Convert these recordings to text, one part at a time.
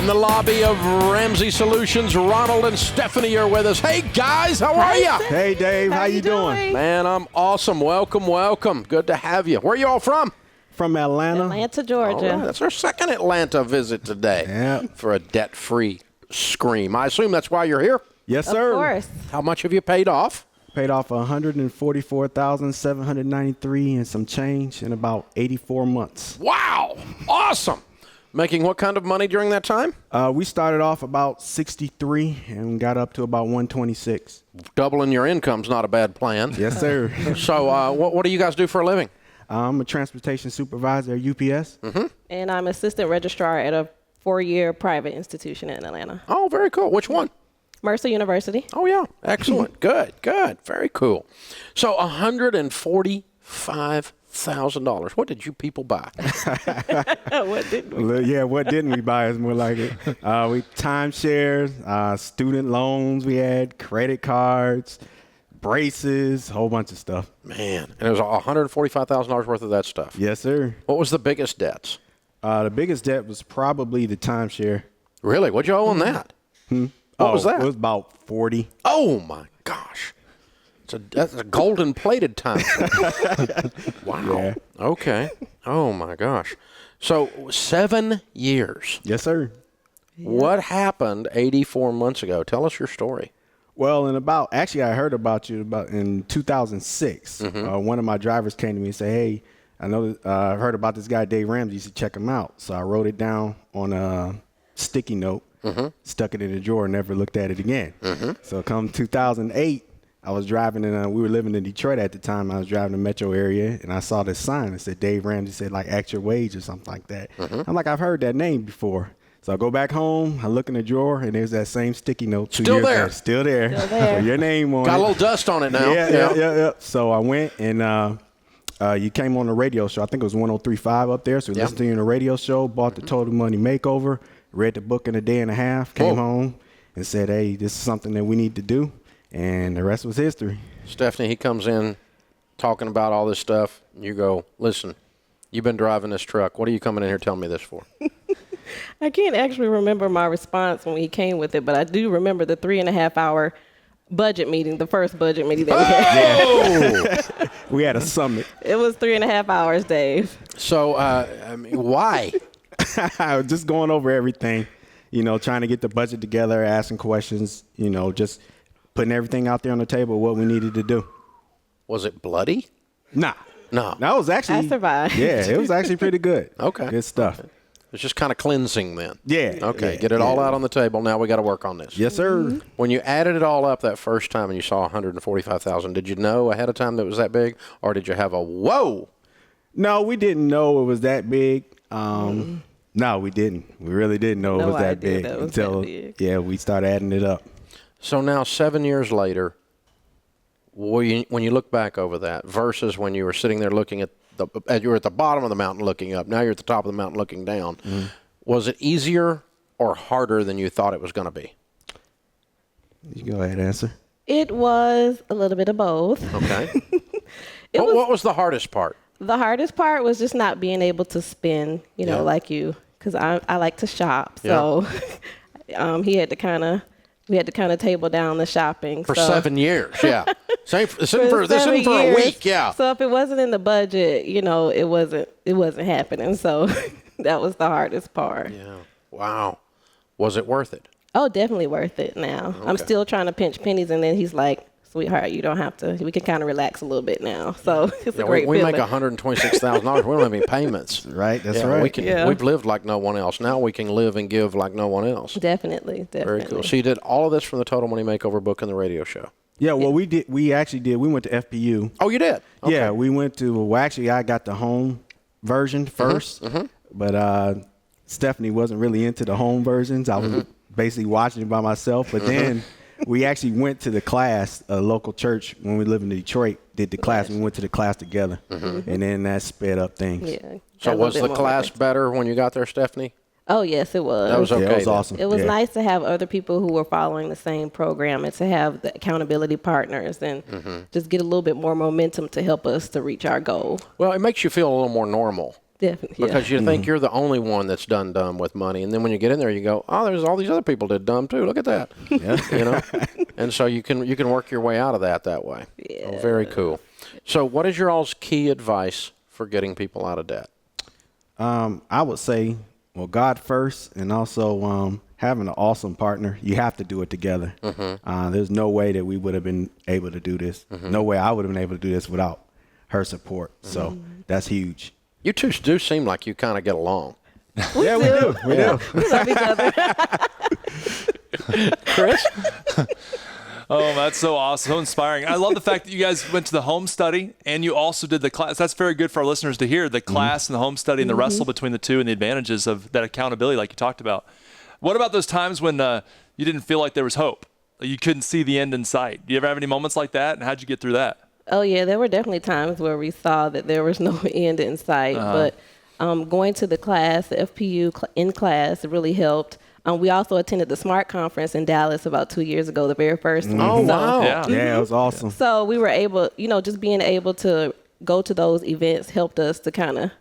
In the lobby of Ramsey Solutions, Ronald and Stephanie are with us. Hey, guys, how are you? Hey, Dave, how you doing? Man, I'm awesome. Welcome, welcome. Good to have you. Where are you all from? From Atlanta. Atlanta, Georgia. All right, that's our second Atlanta visit today for a debt-free scream. I assume that's why you're here? Yes, sir. Of course. How much have you paid off? Paid off $144,793 and some change in about 84 months. Wow, awesome. Making what kind of money during that time? We started off about 63 and got up to about 126. Doubling your income's not a bad plan. Yes, sir. So what do you guys do for a living? I'm a transportation supervisor at UPS. Mm-hmm. And I'm assistant registrar at a 4-year private institution in Atlanta. Oh, very cool. Which one? Mercer University. Oh, yeah. Excellent. Good. Very cool. So $145,000. What did you people buy? What did we? Yeah, what didn't we buy is more like it. We timeshares, student loans we had, credit cards, braces, a whole bunch of stuff. Man, and it was $145,000 worth of that stuff. Yes, sir. What was the biggest debts? The biggest debt was probably the timeshare. Really? What'd you owe on that? What was that? It was about 40. Oh, my gosh. That's a golden plated timeshare. Wow. Yeah. Okay. Oh, my gosh. So 7 years. Yes, sir. What happened 84 months ago? Tell us your story. Well, actually, I heard about you in 2006. One of my drivers came to me and said, "Hey, I know I heard about this guy Dave Ramsey. You should check him out." So I wrote it down on a sticky note, stuck it in a drawer, and never looked at it again. So come 2008, I was driving we were living in Detroit at the time. I was driving the metro area, and I saw this sign that said Dave Ramsey, said like extra wage or something like that. I'm like, I've heard that name before. So I go back home, I look in the drawer, and there's that same sticky note. Still there. Still there. So your name on it. Got a little dust on it now. Yeah. So I went, and you came on the radio show. I think it was 103.5 up there. So we listened to you on the radio show, bought the Total Money Makeover, read the book in a day and a half, came home, and said, hey, this is something that we need to do. And the rest was history. Stephanie, he comes in talking about all this stuff. You go, listen, you've been driving this truck. What are you coming in here telling me this for? I can't actually remember my response when he came with it, but I do remember the 3.5-hour budget meeting, the first budget meeting that we had. We had a summit. It was 3.5 hours, Dave. So, why? Just going over everything, trying to get the budget together, asking questions, just putting everything out there on the table, what we needed to do. Was it bloody? Nah. No. That was actually. I survived. Yeah, it was actually pretty good. Okay. Good stuff. Okay. It's just kind of cleansing then. Yeah. Okay, get it all out on the table. Now we got to work on this. Yes, sir. When you added it all up that first time and you saw $145,000, did you know ahead of time that it was that big, or did you have a whoa? No, we didn't know it was that big. No, we didn't. We really didn't know it was that big until we started adding it up. So now 7 years later, when you look back over that versus when you were sitting there looking at you were at the bottom of the mountain looking up, now you're at the top of the mountain looking down. Was it easier or harder than you thought it was going to be? You go ahead and answer. It was a little bit of both. Okay. What was the hardest part? The hardest part was just not being able to spend, like you, because I like to shop. So we had to kind of table down the shopping. For 7 years, yeah. This isn't for a week, yeah. So if it wasn't in the budget, it wasn't happening. So that was the hardest part. Yeah. Wow. Was it worth it? Oh, definitely worth it now. Okay. I'm still trying to pinch pennies, and then he's like, sweetheart, you don't have to. We can kind of relax a little bit now. So it's a great feeling. We make $126,000. We don't have any payments. Right, that's right. We've lived like no one else. Now we can live and give like no one else. Definitely. Very cool. So you did all of this from the Total Money Makeover book and the radio show. Yeah, well, we did. We actually did. We went to FPU. Oh, you did? Okay. Yeah, we went to. Well, actually, I got the home version first, but Stephanie wasn't really into the home versions. I was basically watching it by myself. But then we actually went to the class. A local church when we lived in Detroit did the class. We went to the class together, and then that sped up things. Yeah. So was the class better when you got there, Stephanie? Oh, yes, it was. That was okay. Yeah, it was awesome. It was nice to have other people who were following the same program and to have the accountability partners and just get a little bit more momentum to help us to reach our goal. Well, it makes you feel a little more normal Definitely. Because you think you're the only one that's done dumb with money, and then when you get in there, you go, "Oh, there's all these other people did dumb too. Look at that." Yeah. You know, and so you can work your way out of that way. Yeah. Oh, very cool. So, what is your all's key advice for getting people out of debt? I would say, well, God first, and also having an awesome partner. You have to do it together. There's no way that we would have been able to do this. No way I would have been able to do this without her support. So that's huge. You two do seem like you kind of get along. Yeah, we do. We do. We love each other. Chris? Oh, that's so awesome. So inspiring. I love the fact that you guys went to the home study and you also did the class. That's very good for our listeners to hear, the class and the home study and the wrestle between the two and the advantages of that accountability like you talked about. What about those times when you didn't feel like there was hope? You couldn't see the end in sight. Do you ever have any moments like that? And how'd you get through that? Oh, yeah, there were definitely times where we saw that there was no end in sight. But going to the class, the FPU in class really helped. We also attended the SMART conference in Dallas about 2 years ago, the very first one. Oh, wow. Yeah, it was awesome. So we were able, just being able to go to those events helped us to kind of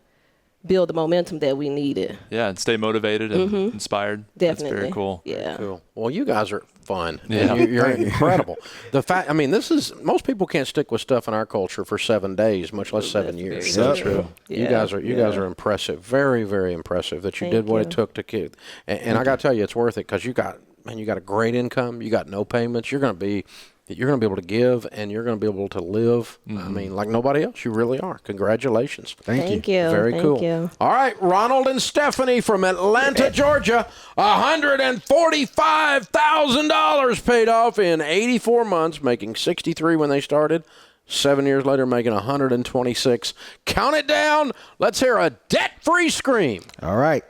build the momentum that we needed. Yeah, and stay motivated and inspired. Definitely. That's very cool. Yeah. Cool. Well, you guys are fun. Yeah. You're incredible. The fact, I mean, most people can't stick with stuff in our culture for 7 days, much less 7 years. very So true. You Yeah. guys are impressive. Very, very impressive that you did what it took to get. And I got to tell you, it's worth it because you got a great income. You got no payments. You're going to be able to give, and you're going to be able to live. I mean, like nobody else. You really are. Congratulations. Thank you. Very Thank cool. you. All right, Ronald and Stephanie from Atlanta, Georgia, $145,000 paid off in 84 months, making 63 when they started. 7 years later, making 126. Count it down. Let's hear a debt-free scream. All right.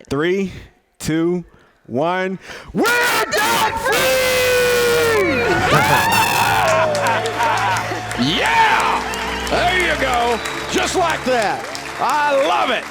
3, 2, 1. We're debt-free! Yeah! There you go. Just like that. I love it.